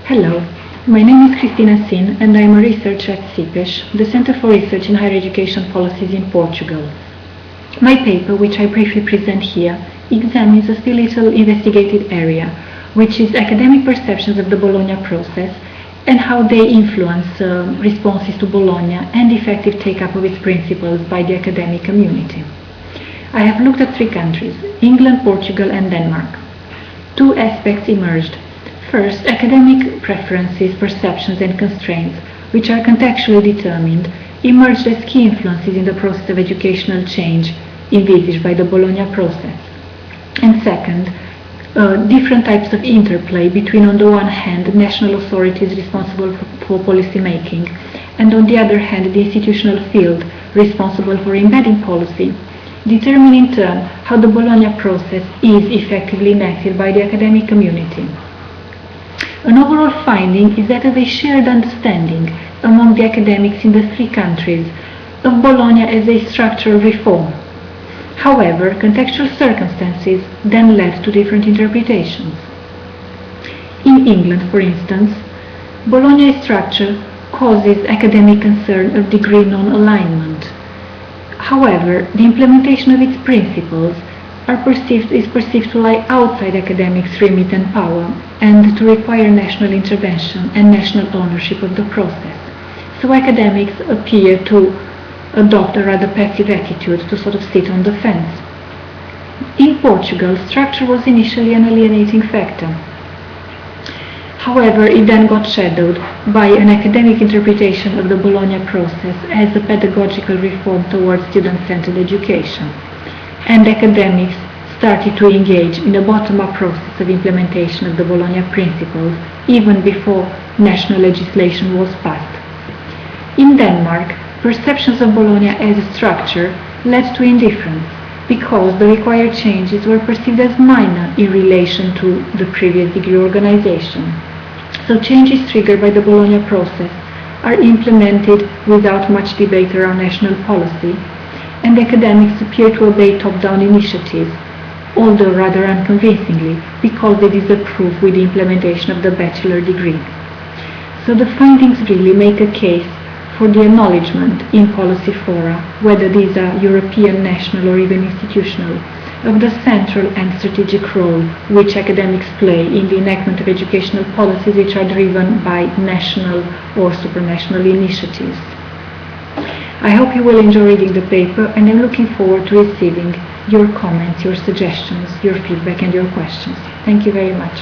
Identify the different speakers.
Speaker 1: Hello, my name is Cristina Sin and I am a researcher at CIPES, the Center for Research in Higher Education Policies in Portugal. My paper, which I briefly present here, examines a still little investigated area, which is academic perceptions of the Bologna process and how they influence responses to Bologna and effective take-up of its principles by the academic community. I have looked at 3 countries, England, Portugal and Denmark. 2 aspects emerged. First, academic preferences, perceptions and constraints, which are contextually determined, emerged as key influences in the process of educational change envisaged by the Bologna process. And second, different types of interplay between, on the one hand, national authorities responsible for policy making, and on the other hand, the institutional field responsible for embedding policy, determine in turn how the Bologna process is effectively enacted by the academic community. An overall finding is that of a shared understanding among the academics in the 3 countries of Bologna as a structural reform. However, contextual circumstances then led to different interpretations. In England, for instance, Bologna's structure causes academic concern of degree non-alignment. However, the implementation of its principles is perceived to lie outside academics' remit and power and to require national intervention and national ownership of the process. So academics appear to adopt a rather passive attitude, to sort of sit on the fence. In Portugal, structure was initially an alienating factor. However, it then got shadowed by an academic interpretation of the Bologna process as a pedagogical reform towards student-centered education, and academics started to engage in a bottom-up process of implementation of the Bologna principles even before national legislation was passed. In Denmark, perceptions of Bologna as a structure led to indifference because the required changes were perceived as minor in relation to the previous degree organization. So changes triggered by the Bologna process are implemented without much debate around national policy, and academics appear to obey top-down initiatives, although rather unconvincingly, because they disapprove with the implementation of the bachelor degree. So the findings really make a case for the acknowledgement in policy fora, whether these are European, national or even institutional, of the central and strategic role which academics play in the enactment of educational policies which are driven by national or supranational initiatives. I hope you will enjoy reading the paper, and I'm looking forward to receiving your comments, your suggestions, your feedback and your questions. Thank you very much.